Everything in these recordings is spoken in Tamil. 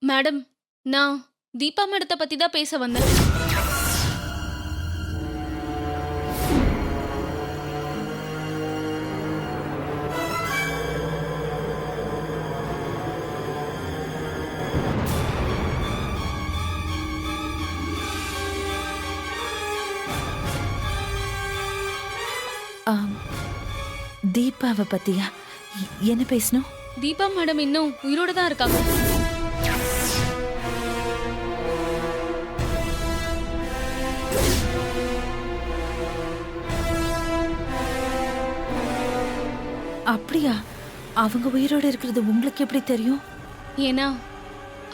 மேடம், நான் தீபா மேடத்த பத்தி தான் பேச வந்தேன். ஆம், தீபாவை பத்தியா? என்ன பேசணும்? தீபா மேடம் இன்னும் உயிரோட தான் இருக்காங்க. அப்படியா? அவங்க உயிரோட இருக்கிறது உங்களுக்கு எப்படி தெரியும்? ஏன்னா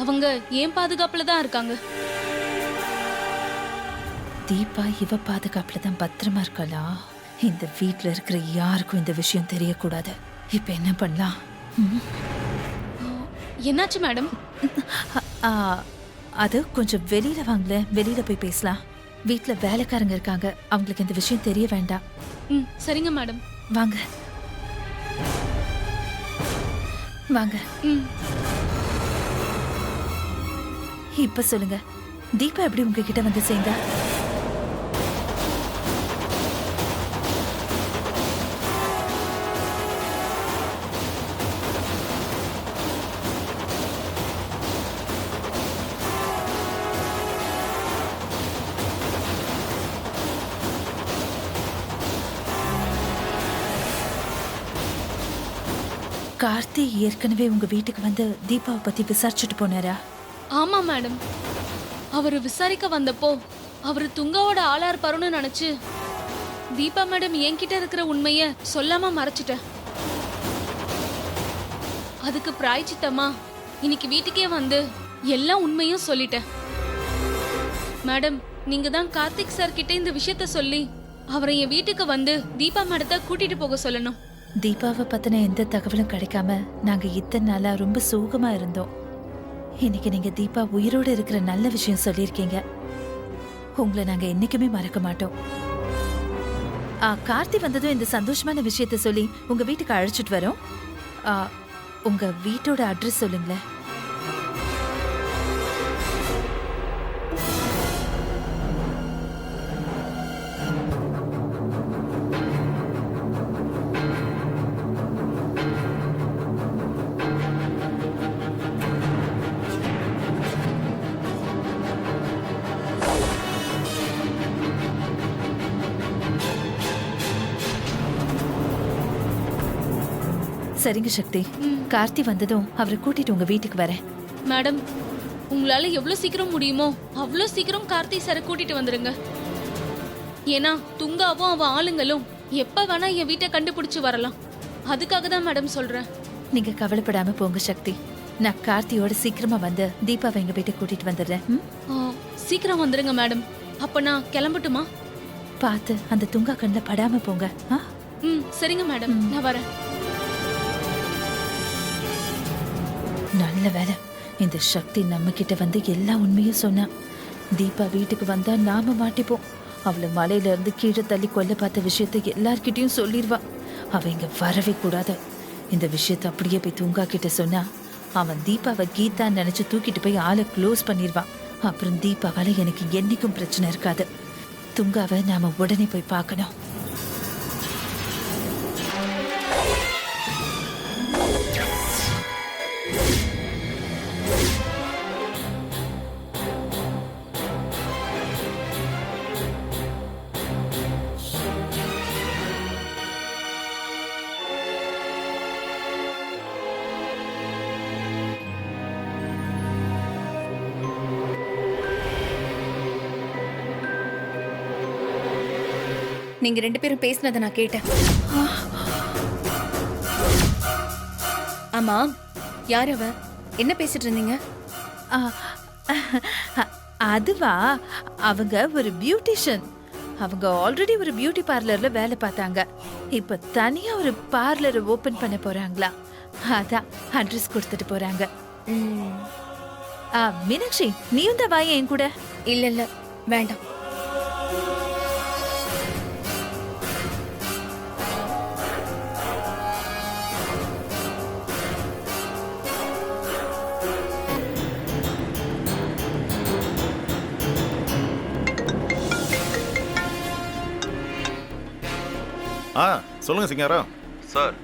அவங்க ஏன் பாதுகாப்புல தான் இருக்காங்க. தீபா இவ பாதுகாப்புல தான் பத்திரமா இருக்காளா? இந்த வீட்ல இருக்கிற யாருக்கும் இந்த விஷயம் தெரியக்கூடாது. இப்ப என்ன பண்ணலாம்? என்னாச்சு மேடம்? ஆ, அது கொஞ்சம் வெளியில வாங்கல, வெளியில போய் பேசலாம். வீட்ல வேலைக்காரங்க இருக்காங்க, அவங்களுக்கு இந்த விஷயம் தெரிய வேண்டாம். சரிங்க மேடம். வாங்க வாங்க. இப்ப சொல்லுங்க, தீபா எப்படி உங்ககிட்ட வந்து சேர்ந்தா? கார்த்தி ஏற்கனவே உங்க வீட்டுக்கு வந்து தீபாவை பத்தி விசாரிச்சுட்டு போனாரா? ஆமா மேடம். அவரு விசாரிக்க வந்தப்போ அவரு துங்காவோட ஆளா இருப்பாருன்னு நினைச்சு தீபா மேடம் என்கிட்ட இருக்கிற உண்மைய சொல்லாம மறைச்சிட்டேன். அதுக்கு பிராய்ச்சித்தமா இன்னைக்கு வீட்டுக்கே வந்து எல்லா உண்மையும் சொல்லிட்டேன். மேடம், நீங்க தான் கார்த்திக் சார் கிட்ட இந்த விஷயத்த சொல்லி அவரை என் வீட்டுக்கு வந்து தீபா மேடத்தை கூட்டிட்டு போக சொல்லணும். தீபாவை பத்தின எந்த தகவலும் கிடைக்காம நாங்க இத்தனை நாளா ரொம்ப சோகமா இருந்தோம். இன்னைக்கு நீங்க தீபா உயிரோட இருக்கிற நல்ல விஷயம் சொல்லியிருக்கீங்க. உங்களை நாங்க என்னைக்குமே மறக்க மாட்டோம். கார்த்தி வந்ததும் இந்த சந்தோஷமான விஷயத்த சொல்லி உங்க வீட்டுக்கு அழைச்சிட்டு வரோம். உங்க வீட்டோட அட்ரஸ் சொல்லுங்களேன். சரிங்க சக்தி, கார்த்தி வந்ததும் அவரை கூட்டிட்டு உங்க வீட்டுக்கு வரேன். மேடம், உங்களால எவ்வளவு சீக்கிரம் முடியுமோ அவ்வளவு சீக்கிரம் கார்த்தி சாரை கூட்டிட்டு வந்துருங்க. ஏன்னா துங்காவும் அவ ஆளுங்களும் எப்ப வேணா என் வீட்டை கண்டுபிடிச்சு வரலாம். அதுக்காக தான் மேடம் சொல்றேன். நீங்க கவலைப்படாம போங்க சக்தி. நான் கார்த்தியோட சீக்கிரமா வந்து தீபாவை எங்க வீட்டுக்கு கூட்டிட்டு வந்துடுறேன். சீக்கிரம் வந்துருங்க மேடம். அப்ப நான் கிளம்பட்டுமா? பார்த்து அந்த துங்கா கண்ணுல படாம போங்க. சரிங்க மேடம், நான் வரேன். நல்ல வேலை, இந்த சக்தி நம்ம கிட்ட வந்து எல்லா உண்மையும் சொன்னா. தீபா வீட்டுக்கு வந்தா நாம மாட்டிப்போம். அவளை மலையில இருந்து கீழே தள்ளி கொல்ல பார்த்த விஷயத்தை எல்லார்கிட்டயும் சொல்லிடுவா. அவ இங்க வரவே கூடாது. இந்த விஷயத்த அப்படியே போய் துங்கா கிட்ட சொன்னா அவன் தீபாவை கீதா நினைச்சு தூக்கிட்டு போய் ஆளை க்ளோஸ் பண்ணிடுவான். அப்புறம் தீபாவால எனக்கு என்னைக்கும் பிரச்சனை இருக்காது. துங்காவை நாம உடனே போய் பார்க்கணும். நீங்க ரெண்டு பேரும் பேசினதை நான் கேட்டேன். ஆமா, யார் அவ? என்ன பேசிட்டு இருந்தீங்க? அதுவா, அவங்க ஒரு பியூட்டிஷியன். அவங்க ஆல்ரெடி ஒரு பியூட்டி பார்லர்ல வேலை பார்த்தாங்க. இப்ப தனியா ஒரு பார்லர் ஓபன் பண்ண போறாங்களா? அதான் அட்ரஸ் கொடுத்துட்டு போறாங்க. மீனாட்சி, நீயும் தான் வாயே என் கூட. இல்ல இல்ல, வேண்டாம். சொல்லுங்க சிங்காரம். சார்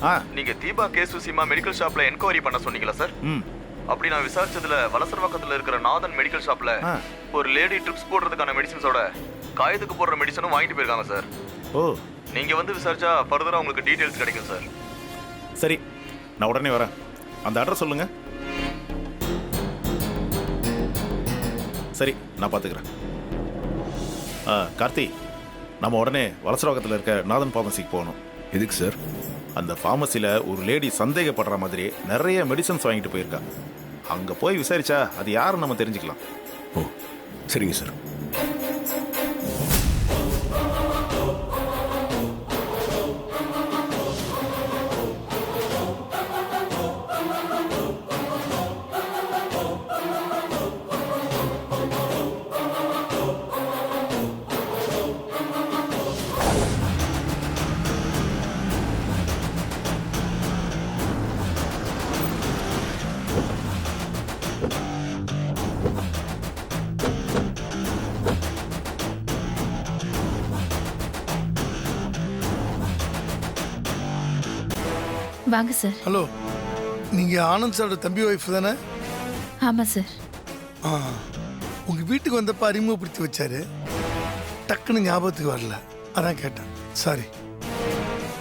ஆ நீங்க தீபா கேஸ் விஷயமா மெடிக்கல் ஷாப்ல என்கொயரி பண்ண சொன்னீங்களா சார்? ம் அப்படி நான் விசாரிச்சதுல வலசரவாக்கத்துல இருக்கிற நாதன் மெடிக்கல் ஷாப்ல ஆ. ஒரு லேடி ட்ரிப்ஸ் போடுறதுக்கான மெடிசன்ஸோட காயத்துக்கு போடுற மெடிசனும் வாங்கிட்டு போயிருக்காங்க சார். ஓ நீங்க வந்து விசாரிச்சா ஃபர்தரா உங்களுக்கு டீடைல்ஸ் கிடைக்கும் சார். சரி, நான் உடனே வரேன். அந்த அட்ரஸ் சொல்லுங்க. சரி, நான் பார்த்துக்கிறேன். கார்த்தி, நம்ம உடனே வலசரவாக்கத்தில் இருக்க நாதன் ஃபார்மசிக்கு போகணும். எதுக்கு சார்? அந்த ஃபார்மசியில் ஒரு லேடி சந்தேகப்படுற மாதிரி நிறைய மெடிசன்ஸ் வாங்கிட்டு போயிருக்கா. அங்கே போய் விசாரிச்சா அது யாருன்னு நம்ம தெரிஞ்சுக்கலாம். ஓ சரிங்க சார். வாங்க சார். ஹலோ, நீங்க ஆனந்த் சாரோட தம்பி ஒய்ஃப் தானே? ஆமா சார். ஆ, உங்க வீட்டுக்கு வந்தப்ப அறிமுகப்படுத்தி வச்சாரு. டக்குன்னு ஞாபகத்துக்கு வரல, அதான் கேட்டேன். சாரி.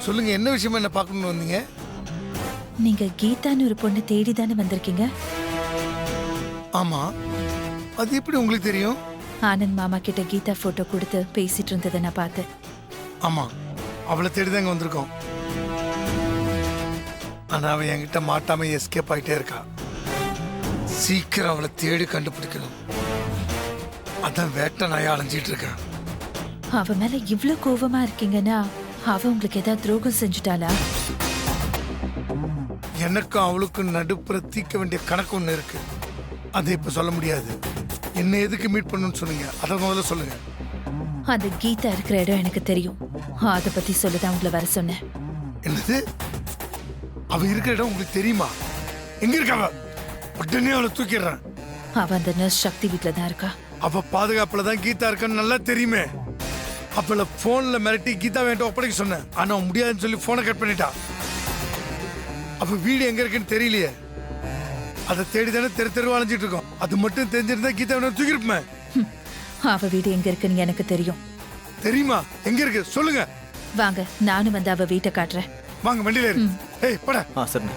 சொல்லுங்க, என்ன விஷயமா என்ன பார்க்கணும்னு வந்தீங்க? நீங்க கீதான்னு ஒரு பொண்ணு தேடி தானே வந்திருக்கீங்க? ஆமா, அது எப்படி உங்களுக்கு தெரியும்? ஆனந்த் மாமா கிட்ட கீதா போட்டோ கொடுத்து பேசிட்டு இருந்ததை நான் பார்த்தேன். ஆமா, அவளை தேடிதாங்க வந்திருக்கோம். ஆனா அவ என்கிட்ட மாட்டாம எஸ்கேப் ஆயிட்டே இருக்கா. சீக்கிரம் அவளை தேடி கண்டுபிடிக்கணும். அதான் வேட்டை நாயா அலைஞ்சிட்டு இருக்கேன். அவ மேல இவ்ளோ கோவமா இருக்கீங்கன்னா அவ உங்களுக்கு ஏதாவது துரோகம் செஞ்சுட்டாளா? எனக்கும் அவளுக்கும் நடுப்புற தீர்க்க வேண்டிய கணக்கு ஒண்ணு இருக்கு. அதை இப்ப சொல்ல முடியாது. என்ன எதுக்கு மீட் பண்ணணும்னு சொன்னீங்க, அதை முதல்ல சொல்லுங்க. அந்த கீதா இருக்கிற இடம் எனக்கு தெரியும். அதை பத்தி சொல்லதான் உங்களை வர சொன்னேன். என்னது? அவ இருக்கிற இடம் உங்களுக்கு தெரியுமா? எங்க இருக்காவ? உடனே அவளை தூக்கிடுறேன். அவ அந்த நர்ஸ் சக்தி வீட்டுல தான் இருக்கா. அவ பாதுகாப்புல தான் கீதா இருக்கான்னு நல்லா தெரியுமே. அப்பல போன்ல மிரட்டி கீதா வேண்டாம் ஒப்படைக்க சொன்னேன். ஆனா அவன் முடியாதுன்னு சொல்லி போனை கட் பண்ணிட்டா. அவ வீடு எங்க இருக்குன்னு தெரியலையே. அதை தேடி தானே தெரு தெரு அலைஞ்சிட்டு இருக்கோம். அது மட்டும் தெரிஞ்சிருந்தா கீதா வேணும் தூக்கிருப்பேன். அவ வீடு எங்க இருக்குன்னு எனக்கு தெரியும். தெரியுமா? எங்க இருக்கு சொல்லுங்க. வாங்க, நானும் வந்து அவ வீட்டை காட்டுறேன். வாங்க, வண்டியில ஏறு. ஏய் போடா. சரிண்ணே.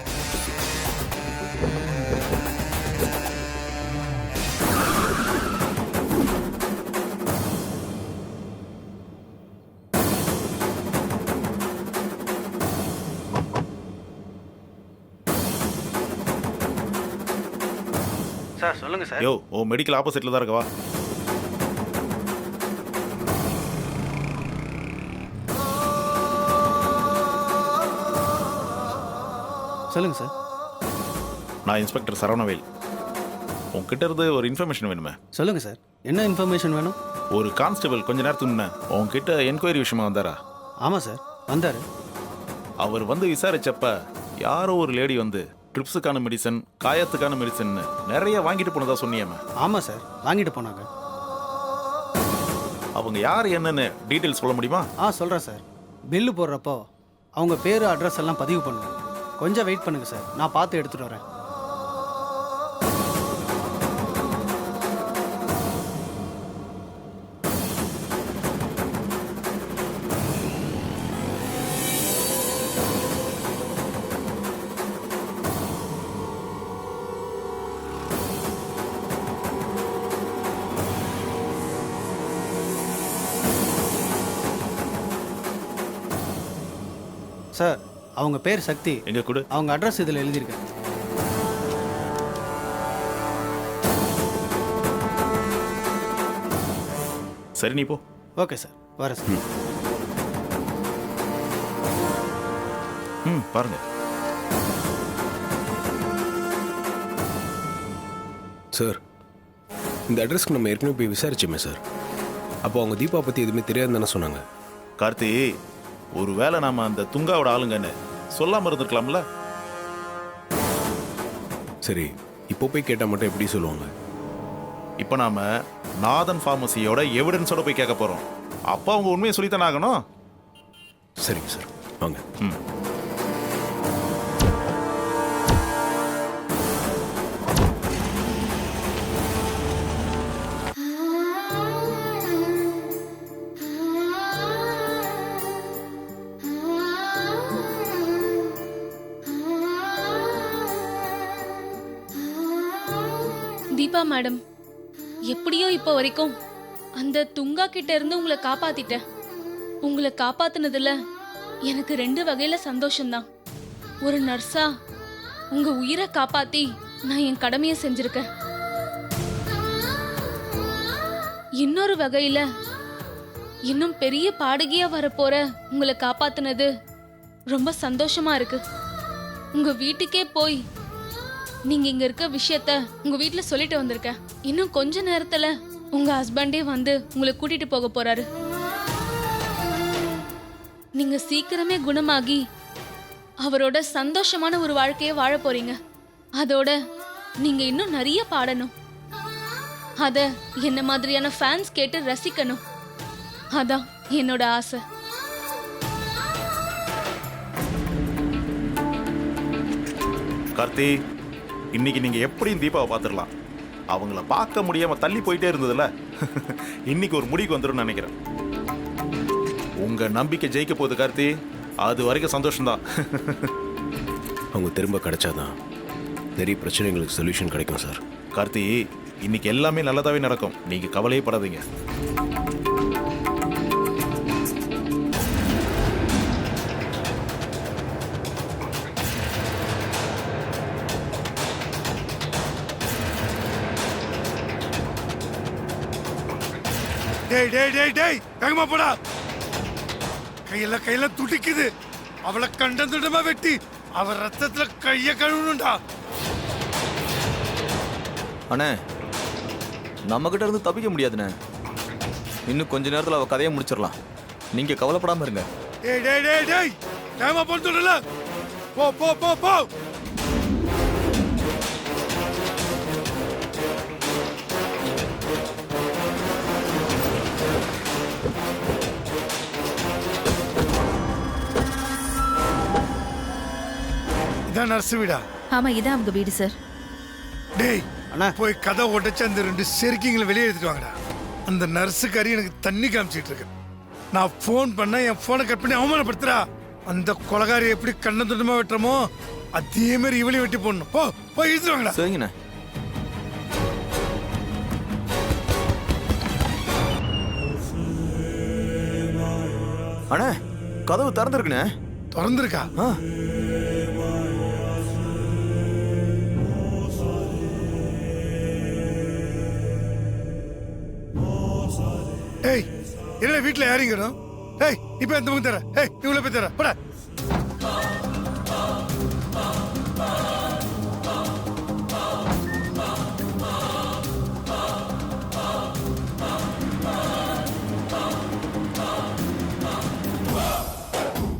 சார் சொல்லுங்க சார். யோ, ஓ மெடிக்கல் ஆப்போசிட்ல தான் இருக்கவா? சொல்லுங்க சார். நான் இன்ஸ்பெக்டர் சரவணவேல். உங்ககிட்ட இருந்து ஒரு இன்ஃபர்மேஷன் வேணுமே. சொல்லுங்க சார், என்ன இன்ஃபர்மேஷன் வேணும்? ஒரு கான்ஸ்டபிள் கொஞ்ச நேரத்துக்கு முன்ன உங்ககிட்ட என்கொயரி விஷயமா வந்தாரா? ஆமாம் சார், வந்தார். அவர் வந்து விசாரிச்சப்ப யாரோ ஒரு லேடி வந்து ட்ரிப்ஸுக்கான மெடிசன், காயத்துக்கான மெடிசன் நிறைய வாங்கிட்டு போனதா சொன்னியம்மா. ஆமாம் சார், வாங்கிட்டு போனாங்க. அவங்க யார் என்னன்னு டீட்டெயில்ஸ் சொல்ல முடியுமா? சொல்கிறேன் சார். பில்லு போடுறப்போ அவங்க பேர் அட்ரஸ் எல்லாம் பதிவு பண்ணுங்க. கொஞ்சம் வெயிட் பண்ணுங்க சார், நான் பார்த்து எடுத்துகிட்டு வரேன். சார், அவங்க பேர் சக்தி. எங்க கொடு. அவங்க அட்ரஸ் இதில் எழுதியிருக்கேன். சரி, நீ போ. ஓகே சார், வரேன் சார். பாருங்க சார், இந்த அட்ரஸ்க்கு நம்ம ஏற்கனவே போய் விசாரிச்சோமே சார். அப்போ அவங்க தீபா பற்றி எதுவுமே தெரியாதுன்னு தானே சொன்னாங்க. கார்த்தி, ஒருவேளை நாம அந்த துங்காவோட ஆளுங்கன்னு சொல்லாம இருந்திருக்கலாம்ல. சரி, இப்போ போய் கேட்டால் மட்டும் எப்படி சொல்லுவாங்க? இப்போ நாம நாதன் ஃபார்மசியோட எவிடன்ஸோட போய் கேட்க போறோம். அப்போ அவங்க உண்மையை சொல்லித்தானே ஆகணும். சரிங்க சார், வாங்க. ம். தீபா மேடம், எப்படியோ இப்போ வரைக்கும் அந்த துங்கா கிட்ட இருந்து உங்களை காப்பாத்திட்டேன். உங்களை காப்பாத்துனதுல எனக்கு 2 வகையில சந்தோஷம்தான். ஒரு நர்ஸா உங்க உயிரை காப்பாத்தி நான் என் கடமையை செஞ்சிருக்கேன். இன்னொரு வகையில இன்னும் பெரிய பாடகியா வரப்போற உங்களை காப்பாத்துனது ரொம்ப சந்தோஷமா இருக்கு. உங்க வீட்டுக்கே போய் நீங்க இங்க இருக்க விஷயத்த உங்க வீட்டுல சொல்லிட்டு வந்திருக்கேன். இன்னும் கொஞ்ச நேரத்துல உங்க ஹஸ்பண்டே வந்து உங்களை கூட்டிட்டு போக போறாரு. நீங்க சீக்கிரமே குணமாகி அவரோட சந்தோஷமான ஒரு வாழ்க்கையை வாழ போறீங்க. அதோட நீங்க இன்னும் நிறைய பாடணும். அத என்ன மாதிரியான ஃபேன்ஸ் கேட்டு ரசிக்கணும். அதான் என்னோட ஆசை. கார்த்தி, இன்னைக்கு நீங்க எப்படியும் தீபாவை பார்த்துடலாம். அவங்கள பார்க்க முடியாம தள்ளி போயிட்டே இருந்ததுல, இன்னைக்கு ஒரு முடிவுக்கு வந்துடும் நினைக்கிறேன். உங்க நம்பிக்கை ஜெயிக்க போகுது கார்த்தி. அது வரைக்கும் சந்தோஷம்தான். அவங்க திரும்ப கிடைச்சாதான் நிறைய பிரச்சனைகளுக்கு சொல்யூஷன் கிடைக்கும் சார். கார்த்தி, இன்னைக்கு எல்லாமே நல்லதாவே நடக்கும். நீங்க கவலையே படாதீங்க. டேய் டேய் டேய் டேய் வேகமா போடா. கையெல்லாம் துடிக்குது. அவளை கண்டந்துடமா வெட்டி அவ ரத்தத்துல கைய கழுவணும்டா. அண்ணே, நம்ம கிட்ட இருந்து தப்பிக்க முடியாதுண்ணே. இன்னும் கொஞ்ச நேரத்தில் அவ கதையை முடிச்சிடலாம். நீங்க கவலைப்படாம இருங்க. டேய் டேய் டேய் டேய் வேகமா போன்னு சொல்லல. போ போ போ போ. இதான் நர்ஸ் வீடா? ஆமா, இதான் அவங்க வீடு சார். டேய் அண்ணா. போய் கதை உடைச்சு அந்த 2 செருக்கிங்களை வெளியே எடுத்துட்டு வாங்கடா. அந்த நர்ஸுக்காரி எனக்கு தண்ணி காமிச்சிட்டு இருக்கு. நான் ஃபோன் பண்ண என் ஃபோனை கட் பண்ணி அவமானப்படுத்துறா. அந்த கொலகாரி எப்படி கண்ண துண்டமா வெட்டுறமோ அதே மாதிரி இவளையும் வெட்டி போடணும். போ போய் எடுத்துட்டு வாங்கடா. சரிங்கண்ணே. அண்ணே, கதவு திறந்துருக்குண்ணே. திறந்துருக்கா? ஆ, ஏய் என்ன வீட்டுல யாரிங்கணும்? ஏய் இப்ப எந்த பக்கம் தர? ஏய் இவ்வளவு போய் தர போட.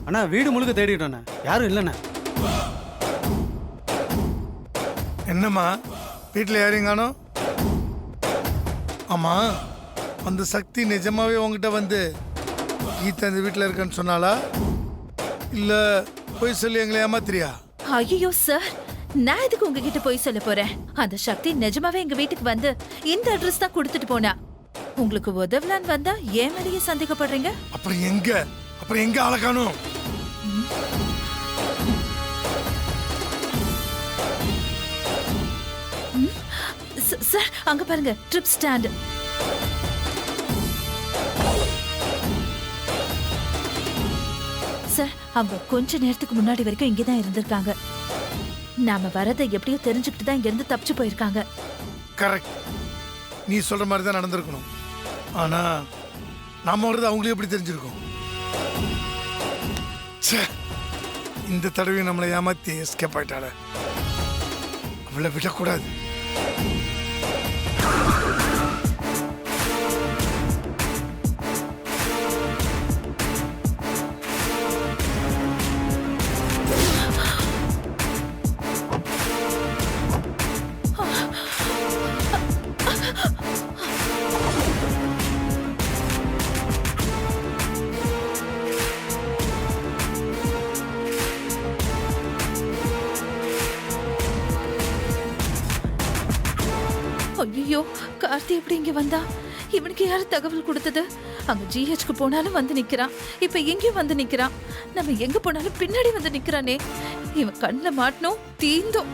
அண்ணா வீடு முழுக்க தேடிட்டோண்ணே, யாரும் இல்லைண்ணே. என்னம்மா வீட்டுல யாரிங்கானோ? ஆமா, அந்த சக்தி நிஜமாவே உங்ககிட்ட வந்து கீதா இந்த வீட்டுல இருக்கன்னு சொன்னாலா இல்ல போய் சொல்லி எங்களை ஏமாத்திரியா? ஐயோ சார், நான் எதுக்கு உங்ககிட்ட போய் சொல்ல போறேன்? அந்த சக்தி நிஜமாவே எங்க வீட்டுக்கு வந்து இந்த அட்ரஸ் தான் கொடுத்துட்டு போனா. உங்களுக்கு உதவலான்னு வந்தா ஏன் மேலேயே சந்தேகப்படுறீங்க? அப்புறம் எங்க அழகானும்? சார் அங்க பாருங்க, ட்ரிப் ஸ்டாண்ட். சார் அவங்க கொஞ்ச நேரத்துக்கு முன்னாடி வரைக்கும் இங்கதான் இருந்திருக்காங்க. நாம வரதை எப்படியோ தெரிஞ்சுக்கிட்டு தான் இங்க இருந்து தப்பிச்சு போயிருக்காங்க. கரெக்ட், நீ சொல்ற மாதிரி தான் நடந்திருக்கணும். ஆனா நாம வர்றது அவங்களுக்கு எப்படி தெரிஞ்சிருக்கும்? ச்சே, இந்த தடவை நம்மளை ஏமாத்தி எஸ்கேப் ஆயிட்டாள. அவளை விடக்கூடாது. ஐயோ, கார்த்தி எப்படி இங்க வந்தா? இவனுக்கு யாரு தகவல் கொடுத்தது? அங்க ஜிஹெச்க்கு போனாலும் வந்து நிக்கிறான், இப்ப எங்கேயும் வந்து நிக்கிறான். நம்ம எங்க போனாலும் பின்னாடி வந்து நிக்கிறானே. இவன் கண்ணில் மாட்டணும், தீந்தோம்.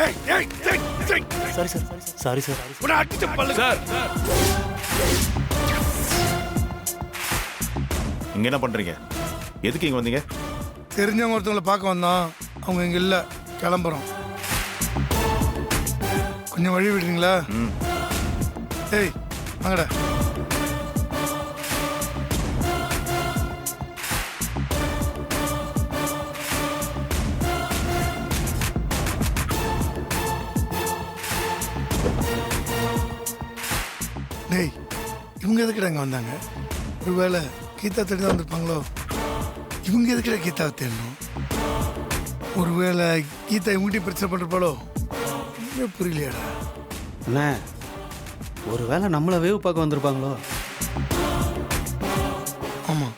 ஏய் ஏய் ஏய், ஏய். உன்னை அடிச்ச பல்லு. இங்க என்ன பண்றீங்க? எதுக்கு இங்க வந்தீங்க? தெரிஞ்சவங்க ஒருத்தவங்களை பார்க்க வந்தோம், அவங்க இங்க இல்ல, கிளம்புறோம். கொஞ்சம் வழி விடுறீங்களா? ஏய் வாங்கடா. டேய், இவங்க எதுக்கிட்ட இங்கே வந்தாங்க? ஒருவேளை கீதா தேடி தான் வந்திருப்பாங்களோ? இவங்க எதுக்கிட்ட கீதாவை தேடணும்? ஒருவேளை கீதா இவங்ககிட்ட பிரச்சனை பண்ணிருப்பாளோ? இன்னும் புரியலையாடா. அண்ணே, ஒரு வேளை நம்மளை வேவ் பார்க்க வந்திருப்பாங்களோ? ஆமாம்,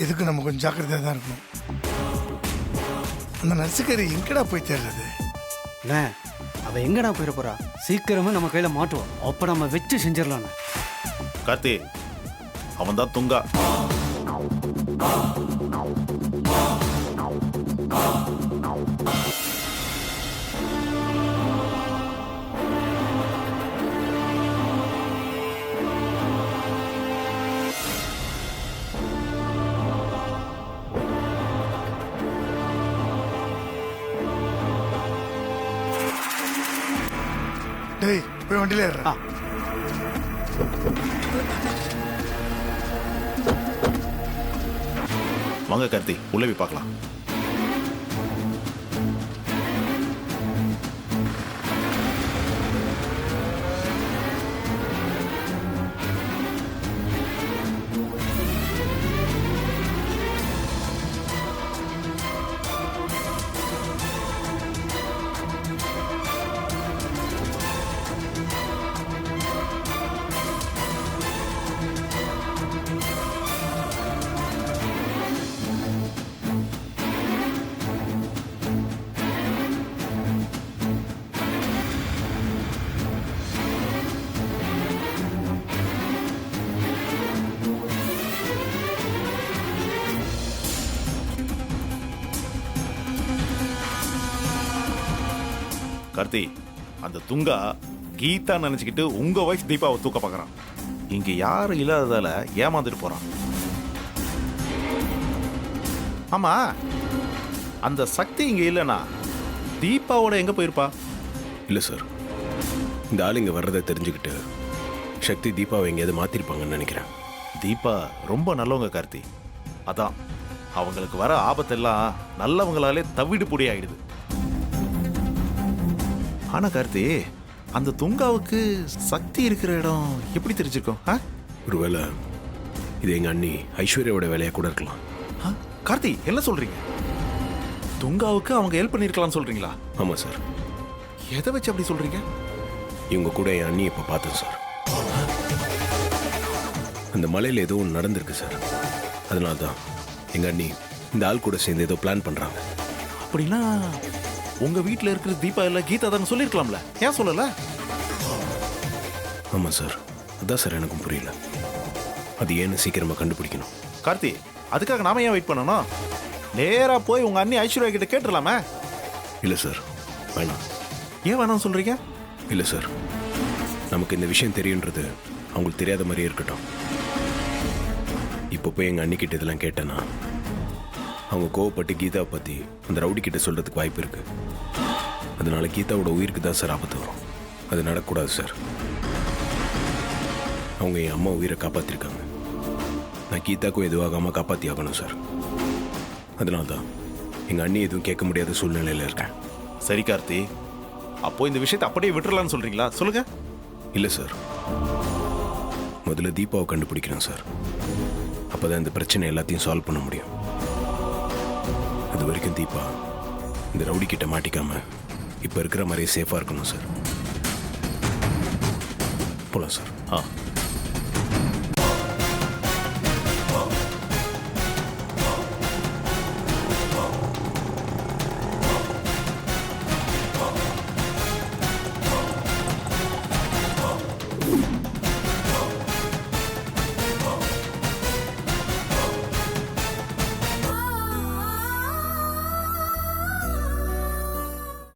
எதுக்கு நம்ம கொஞ்சம் ஜாக்கிரதையாக தான் இருக்கணும். அந்த நர்சுக்காரி எங்கடா போய் தேடுறது? அண்ணே, அவள் எங்கடா போயிட போறா? சீக்கிரமே நம்ம கையில மாட்டுவோம், அப்போ நம்ம வச்சு செஞ்சிடலாண்ணே. கார்த்தி, அவன் தான் துங்கா. டேய், போய் வண்டியில ஏறுறா. வாங்க கார்த்தி, உள்ள போய் பார்க்கலாம். கார்த்தி, அந்த துங்கா கீதா நினைச்சுக்கிட்டு உங்க வைஃப் தீபாவை தூக்க பார்க்கறான். இங்க யாரும் இல்லாததால ஏமாந்துட்டு போறான். ஆமா, அந்த சக்தி இங்க இல்லைன்னா தீபாவோட எங்க போயிருப்பா? இல்லை சார், இந்த ஆள் இங்கே வர்றதை தெரிஞ்சுக்கிட்டு சக்தி தீபாவை எங்கேயாவது மாற்றிருப்பாங்கன்னு நினைக்கிறேன். தீபா ரொம்ப நல்லவங்க கார்த்தி. அதான் அவங்களுக்கு வர ஆபத்தெல்லாம் நல்லவங்களாலே தவிடு பொடி ஆயிடுது. ஆனா கார்த்தி, அந்த துங்காவுக்கு சக்தி இருக்கிற இடம் எப்படி தெரிஞ்சிருக்கும்? ஒருவேளை இது எங்கள் அண்ணி ஐஸ்வர்யாவோட வேலையாக கூட இருக்கலாம். கார்த்தி, என்ன சொல்றீங்க? துங்காவுக்கு அவங்க ஹெல்ப் பண்ணிருக்கலாம்னு சொல்றீங்களா? ஆமாம் சார். எதை வச்சு அப்படி சொல்றீங்க? இவங்க கூட என் அண்ணி இப்போ பார்த்தேன் சார். அந்த மலையில் ஏதோ ஒன்று நடந்திருக்கு சார். அதனால தான் எங்கள் அண்ணி இந்த ஆள் கூட சேர்ந்து ஏதோ பிளான் பண்ணுறாங்க. அப்படின்னா உங்க வீட்டில் இருக்கிற தீபா இல்ல கீதா தான் சொல்லிருக்கலாம்ல, ஏன் சொல்லல? ஆமாம் சார், அதான் சார் எனக்கும் புரியல. அது ஏன்னு சீக்கிரமாக கண்டுபிடிக்கணும். கார்த்தி, அதுக்காக நாம ஏன் வெயிட் பண்ணணும்? நேரா போய் உங்க அண்ணி ஐஸ்வர்யா கிட்ட கேட்டுடலாமே. இல்லை சார், வேணாம். ஏன் வேணாம்னு சொல்றீங்க? இல்லை சார், நமக்கு இந்த விஷயம் தெரியுன்றது அவங்களுக்கு தெரியாத மாதிரியே இருக்கட்டும். இப்போ போய் எங்கள் அண்ணிக்கிட்ட இதெல்லாம் கேட்டேன்னா அவங்க கோவப்பட்டு கீதாவை பற்றி அந்த ரவுடி கிட்ட சொல்கிறதுக்கு வாய்ப்பு இருக்குது. அதனால கீதாவோட உயிருக்கு தான் சார் ஆபத்து வரும். அது நடக்கக்கூடாது சார். அவங்க என் அம்மா உயிரை காப்பாற்றிருக்காங்க. நான் கீதாக்கும் எதுவாகாமல் காப்பாற்றி ஆகணும் சார். அதனால தான் எங்கள் அண்ணி எதுவும் கேட்க முடியாத சூழ்நிலையில் இருக்கேன். சரி கார்த்தி, அப்போ இந்த விஷயத்தை அப்படியே விட்டுறலாம்னு சொல்றீங்களா? சொல்லுங்க. இல்லை சார், முதல்ல தீபாவை கண்டுபிடிக்கிறேன் சார். அப்போ தான் இந்த பிரச்சனை எல்லாத்தையும் சால்வ் பண்ண முடியும். அது வரைக்கும் தீபா இந்த ரவுடி கிட்ட மாட்டிக்காம இப்போ இருக்கிற மாதிரியே சேஃபாக இருக்கணும் சார். போகலாம் சார். ஆ